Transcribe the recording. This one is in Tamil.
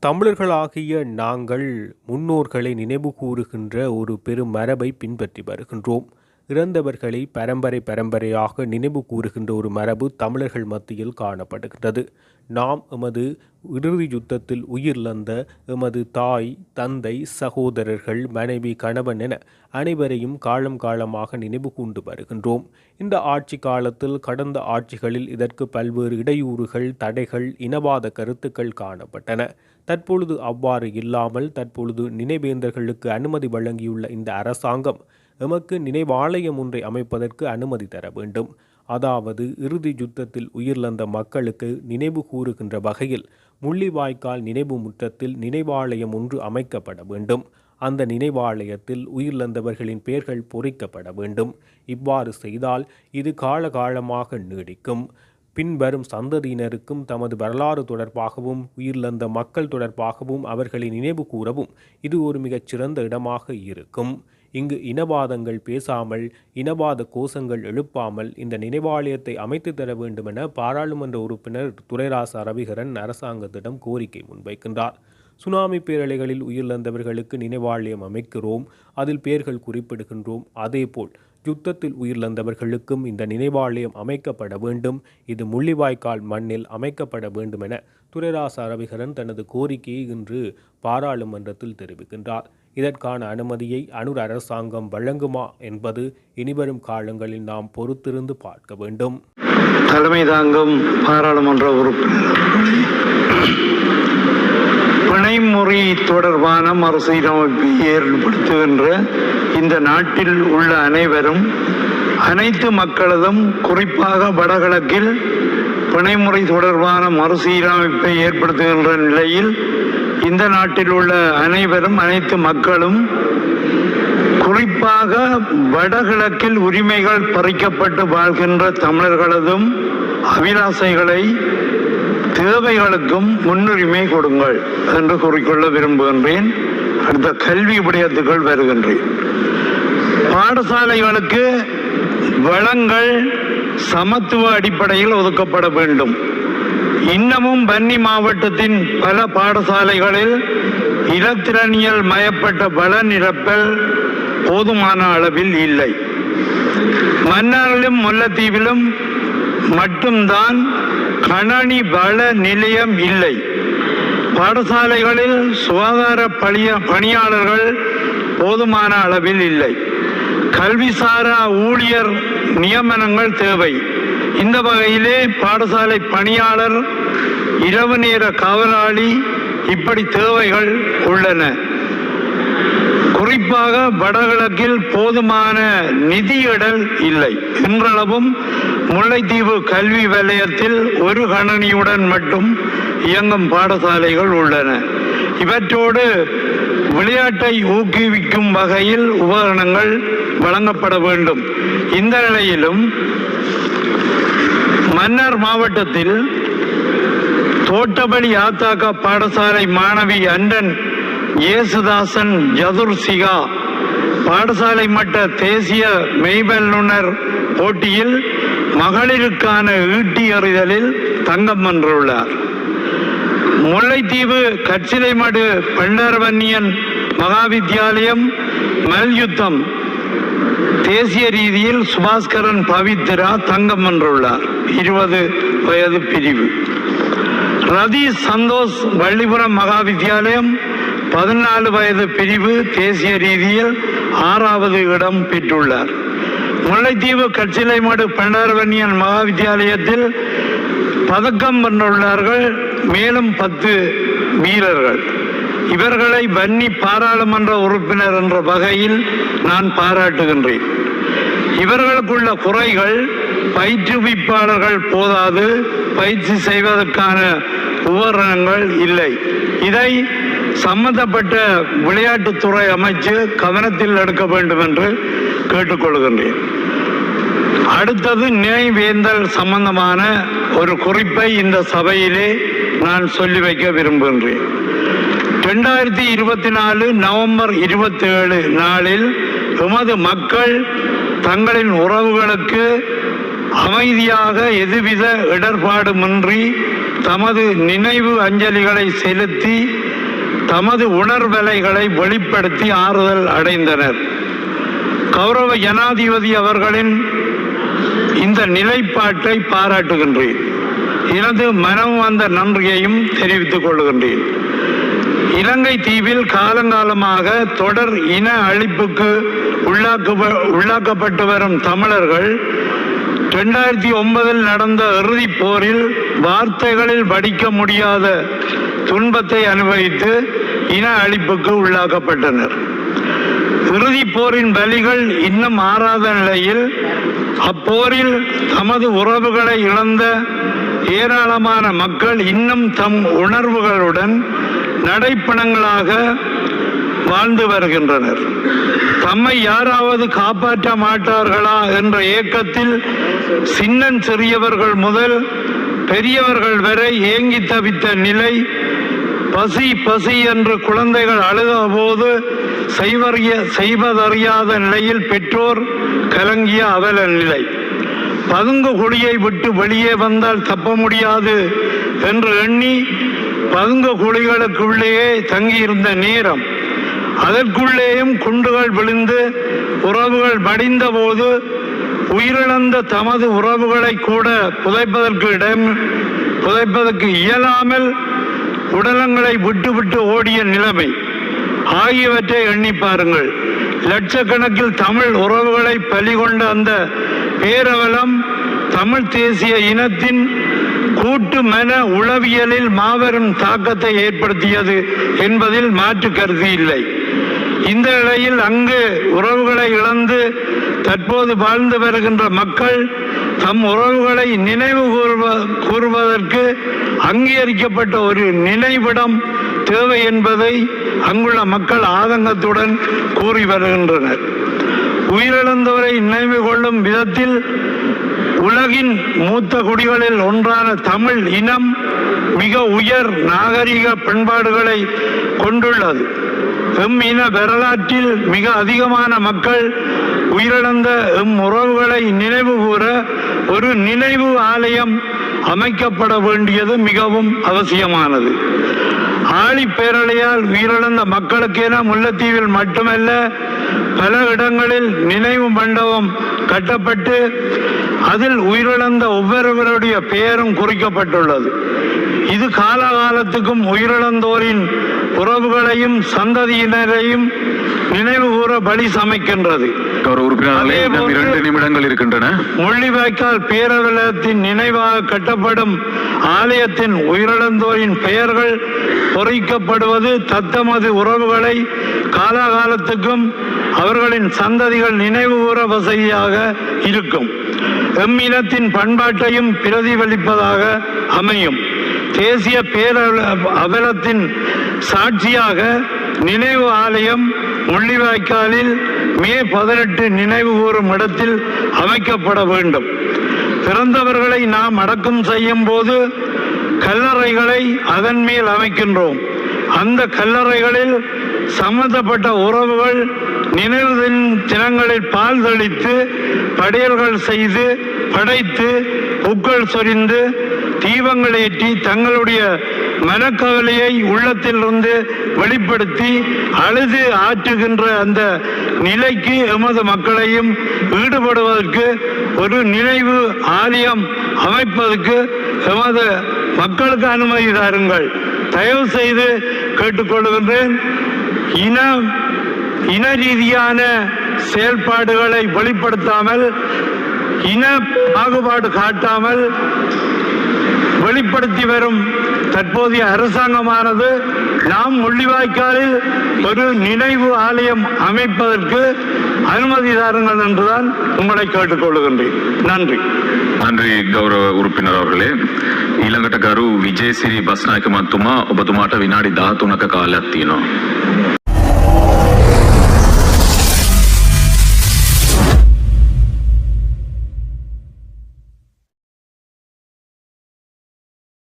தமிழர்களாகிய நாங்கள் முன்னோர்களை நினைவு கூறுகின்ற ஒரு பெரும் மரபை பின்பற்றி வருகின்றோம். இறந்தவர்களை பரம்பரையாக நினைவு கூறுகின்ற ஒரு மரபு தமிழர்கள் மத்தியில் காணப்படுகின்றது. நாம் எமது இறுதி யுத்தத்தில் உயிரிழந்த எமது தாய், தந்தை, சகோதரர்கள், மனைவி, கணவன் என அனைவரையும் காலமாக நினைவு கூர்ந்து வருகின்றோம். இந்த ஆட்சி காலத்தில் கடந்த ஆட்சிகளில் இதற்கு பல்வேறு இடையூறுகள், தடைகள், இனவாத கருத்துக்கள் காணப்பட்டன. தற்பொழுது அவ்வாறு இல்லாமல் தற்பொழுது நினைவேந்தர்களுக்கு அனுமதி வழங்கியுள்ள இந்த அரசாங்கம் எமக்கு நினைவாலயம் ஒன்றை அமைப்பதற்கு அனுமதி தர வேண்டும். அதாவது இறுதி யுத்தத்தில் உயிரிழந்த மக்களுக்கு நினைவு கூறுகின்ற வகையில் முள்ளிவாய்க்கால் நினைவு முற்றத்தில் நினைவாலயம் ஒன்று அமைக்கப்பட வேண்டும். அந்த நினைவாலயத்தில் உயிரிழந்தவர்களின் பெயர்கள் பொறிக்கப்பட வேண்டும். இவ்வாறு செய்தால் இது காலமாக நீடிக்கும். பின்வரும் சந்ததியினருக்கும் தமது வரலாறு தொடர்பாகவும் உயிரிழந்த மக்கள் தொடர்பாகவும் அவர்களை நினைவு கூறவும் இது ஒரு மிகச்சிறந்த இடமாக இருக்கும். இங்கு இனவாதங்கள் பேசாமல், இனவாத கோஷங்கள் எழுப்பாமல் இந்த நினைவாலயத்தை அமைத்து தர வேண்டும் என பாராளுமன்ற உறுப்பினர் துரைராசா ரவிகரன் அரசாங்கத்திடம் கோரிக்கை முன்வைக்கின்றார். சுனாமி பேரலைகளில் உயிரிழந்தவர்களுக்கு நினைவாலயம் அமைக்கிறோம், அதில் பெயர்கள் குறிப்பிடுகின்றோம். அதேபோல் யுத்தத்தில் உயிரிழந்தவர்களுக்கும் இந்த நினைவாலயம் அமைக்கப்பட வேண்டும். இது முள்ளிவாய்க்கால் மண்ணில் அமைக்கப்பட வேண்டும் என துரைராசா ரவிகரன் தனது கோரிக்கையை இன்று பாராளுமன்றத்தில் தெரிவிக்கின்றார். இதற்கான அனுமதியை அனுர் அரசாங்கம் வழங்குமா என்பது இனிவரும் காலங்களில் நாம் பொறுத்திருந்து பார்க்க வேண்டும். தலைமை தாங்கும் பாராளுமன்ற உறுப்பினர் பிணைமுறை தொடர்பான மறுசீரமைப்பை ஏற்படுத்துகின்ற இந்த நாட்டில் உள்ள அனைவரும், அனைத்து மக்களதும், குறிப்பாக வடகிழக்கில் பிணைமுறை தொடர்பான மறுசீரமைப்பை ஏற்படுத்துகின்ற நிலையில் இந்த நாட்டில் உள்ள அனைவரும், அனைத்து மக்களும், குறிப்பாக வடகிழக்கில் உரிமைகள் பறிக்கப்பட்டு வாழ்கின்ற தமிழர்களதும் அபிலாசைகளை, தேவைகளுக்கும் முன்னுரிமை கொடுங்கள் என்று கூறிக்கொள்ள விரும்புகின்றேன். அடுத்த கல்வி விடயத்துக்குள் வருகின்றேன். பாடசாலைகளுக்கு வளங்கள் சமத்துவ அடிப்படையில் ஒதுக்கப்பட வேண்டும். இன்னமும் வன்னி மாவட்டத்தின் பல பாடசாலைகளில் இலத்திரனியல் மயப்பட்ட வள நிரப்பல் போதுமான அளவில் இல்லை. மன்னாரிலும் முல்லைத்தீவிலும் மட்டும்தான் கணனி வள நிலையம் இல்லை. பாடசாலைகளில் சுகாதார பணியாளர்கள் போதுமான அளவில் இல்லை. கல்விசாரா ஊழியர் நியமனங்கள் தேவை. இந்த வகையிலே பாடசாலை பணியாளர், இரவு நேர காவலாளி, இப்படி தேவைகள் உள்ளன. குறிப்பாக வடகிழக்கில் போதுமான நிதியிடல் இல்லை. இன்றளவும் முல்லைத்தீவு கல்வி வலயத்தில் ஒரு கணனியுடன் மட்டும் இயங்கும் பாடசாலைகள் உள்ளன. இவற்றோடு விளையாட்டை ஊக்குவிக்கும் வகையில் உபகரணங்கள் வழங்கப்பட வேண்டும். இந்த நிலையிலும் மன்னார் மாவட்டத்தில் தோட்டபடி ஆத்தாக்கா பாடசாலை மாணவி அண்டன் ஏசுதாசன் ஜதுர்சிகா பாடசாலை மட்ட தேசிய மெய்வல்லுனர் போட்டியில் மகளிருக்கான ஈட்டி எறிதலில் தங்கம் வென்றுள்ளார். முல்லைத்தீவு கச்சிலைமடு பண்டாரவன்னியன் மகாவித்யாலயம் மல்யுத்தம் தேசிய ரீதியில் சுபாஸ்கரன் பவித்ரா தங்கம் வென்றுள்ளார், 20 வயது பிரிவு. ரதி சந்தோஷ் வள்ளிபுரம் மகாவித்யாலயம் 14 வயது பிரிவு தேசிய ரீதியில் 6வது இடம் பெற்றுள்ளார். முல்லைத்தீவு கச்சிலைமடு பண்டாரவன்னியன் மகாவித்யாலயத்தில் பதக்கம் வென்றுள்ளார்கள் மேலும் 10 வீரர்கள். இவர்களை வன்னி பாராளுமன்ற உறுப்பினர் என்ற வகையில் நான் பாராட்டுகின்றேன். இவர்களுக்குள்ள குறைகள், பயிற்றுவிப்பாளர்கள் போதாது, பயிற்சி செய்வதற்கான உபகரணங்கள் இல்லை. இதை சம்பந்தப்பட்ட விளையாட்டுத்துறை அமைச்சு கவனத்தில் எடுக்க வேண்டும் என்று கேட்டுக்கொள்கின்றேன். அடுத்தது நினைவேந்தல் சம்பந்தமான ஒரு குறிப்பை இந்த சபையிலே நான் சொல்லி வைக்க விரும்புகின்றேன். 2024 நவம்பர் 27 நாளில் எமது மக்கள் தங்களின் உறவுகளுக்கு அமைதியாக எதுவித இடர்பாடுமின்றி தமது நினைவு அஞ்சலிகளை செலுத்தி தமது உணர்வலைகளை வெளிப்படுத்தி ஆறுதல் அடைந்தனர். கௌரவ ஜனாதிபதி அவர்களின் இந்த நிலைப்பாட்டை பாராட்டுகின்றேன். எனது மனம் வந்த நன்றியையும் தெரிவித்துக் கொள்கின்றேன். இலங்கை தீவில் காலங்காலமாக தொடர் இன அழிப்புக்கு உள்ளாக்கப்பட்டு வரும் தமிழர்கள் 2009 நடந்த இறுதிப் போரில் வார்த்தைகளில் வடிக்க முடியாத துன்பத்தை அனுபவித்து இன அழிப்புக்கு உள்ளாக்கப்பட்டனர். இறுதிப் போரின் வலிகள் இன்னும் ஆறாத நிலையில் அப்போரில் தமது உறவுகளை இழந்த ஏராளமான மக்கள் இன்னும் தம் உணர்வுகளுடன் நடைப்பணங்களாக வாழ்ந்து வருகின்றனர். தம்மை யாராவது காப்பாற்ற மாட்டார்களா என்ற ஏக்கத்தில் சின்னன் சிறியவர்கள் முதல் பெரியவர்கள் வரை ஏங்கி தவித்த நிலை, பசி பசி என்று குழந்தைகள் அழுத போது செய்வதறியாத நிலையில் பெற்றோர் கலங்கிய அவல நிலை, பதுங்கு குழியை விட்டு வெளியே வந்தால் தப்ப முடியாது என்று எண்ணி பதுங்கு குழிகளுக்குள்ளேயே தங்கியிருந்த நேரம், அதற்குள்ளேயும் குண்டுகள் விழுந்து உறவுகள் மடிந்த போது உயிரிழந்த தமது உறவுகளை கூட புதைப்பதற்கு இயலாமல் உடலங்களை விட்டு ஓடிய நிலைமை ஆகியவற்றை எண்ணி பாருங்கள். லட்சக்கணக்கில் தமிழ் உறவுகளை பலிகொண்ட அந்த பேரவலம் தமிழ் தேசிய இனத்தின் கூட்டு மன உளவியலில் மாபெரும் தாக்கத்தை ஏற்படுத்தியது என்பதில் மாற்று கருத்து இல்லை. இந்த நிலையில் அங்கு உறவுகளை இழந்து தற்போது வாழ்ந்து வருகின்ற மக்கள் தம் உறவுகளை நினைவு கூறுவதற்கு அங்கீகரிக்கப்பட்ட ஒரு நினைவிடம் தேவை என்பதை அங்குள்ள மக்கள் ஆதங்கத்துடன் கூறி வருகின்றனர். உயிரிழந்தவரை நினைவு கொள்ளும் விதத்தில் உலகின் மூத்த குடிகளில் ஒன்றான தமிழ் இனம் மிக உயர் நாகரிக பண்பாடுகளை கொண்டுள்ளது. எம் இன வரலாற்றில் மிக அதிகமான மக்கள் உயிரிழந்த எம் உறவுகளை நினைவு கூற ஒரு நினைவு ஆலயம் அமைக்கப்பட வேண்டியது மிகவும் அவசியமானது. ஆழி பேரலையால் உயிரிழந்த மக்களுக்கென முல்லைத்தீவில் மட்டுமல்ல பல இடங்களில் நினைவு மண்டபம் கட்டப்பட்டு அதில் உயிரிழந்த ஒவ்வொருவருடைய பெயரும் குறிக்கப்பட்டுள்ளது. இது காலகாலத்துக்கும் உயிரிழந்தோரின் உறவுகளையும் சந்ததியினரையும் நினைவு கூற பலி சமைக்கின்றது. முள்ளிவாய்க்கால் பேரவலத்தின் நினைவாக கட்டப்படும் ஆலயத்தின் உயிரிழந்தோரின் பெயர்கள் பொறிக்கப்படுவது தத்தமது உறவுகளை காலகாலத்துக்கும் அவர்களின் சந்ததிகள் நினைவு கூற வசதியாக இருக்கும். எம் இனத்தின் பண்பாட்டையும் பிரதிபலிப்பதாக அமையும். தேசிய பேரவலத்தின் சாட்சியாக நினைவு ஆலயம் முள்ளிவாய்க்காலில் மே 18 நினைவு கூறும் இடத்தில் அமைக்கப்பட வேண்டும். பிறந்தவர்களை நாம் அடக்கம் செய்யும் போது கல்லறைகளை அதன் மேல் அமைக்கின்றோம். அந்த கல்லறைகளில் சம்பந்தப்பட்ட உறவுகள் நினைவு தினங்களில் பால் தெளித்து படையல்கள் செய்து படைத்து பூக்கள் சொரிந்து தீபங்கள் ஏற்றி தங்களுடைய மனக்கவலையை உள்ளத்திலிருந்து வெளிப்படுத்தி அழுது ஆற்றுகின்ற அந்த நிலைக்கு எமது மக்களையும் ஈடுபடுவதற்கு ஒரு நினைவு ஆலயம் அமைப்பதற்கு எமது மக்களுக்கு அனுமதி தாருங்கள். தயவு செய்து கேட்டுக்கொள்கின்றேன். இன ரீதியான செயல்பாடுகளை வெளிப்படுத்தாமல், இன பாகுபாடு காட்டாமல் வெளிப்படுத்தி வரும் தற்போதைய அரசாங்கமானது நாம் முள்ளிவாய்க்காலில் ஒரு நினைவு ஆலயம் அமைப்பதற்கு அனுமதி தாருங்கள் என்றுதான் உங்களை கேட்டுக்கொள்கின்றேன். நன்றி. நன்றி கௌரவ உறுப்பினர் அவர்களே. ඊළඟට ගරු විජේසිරි බස්නායක මහත්මයා ඔබතුමාට විනාඩි 13ක කාලයක් තියෙනවා.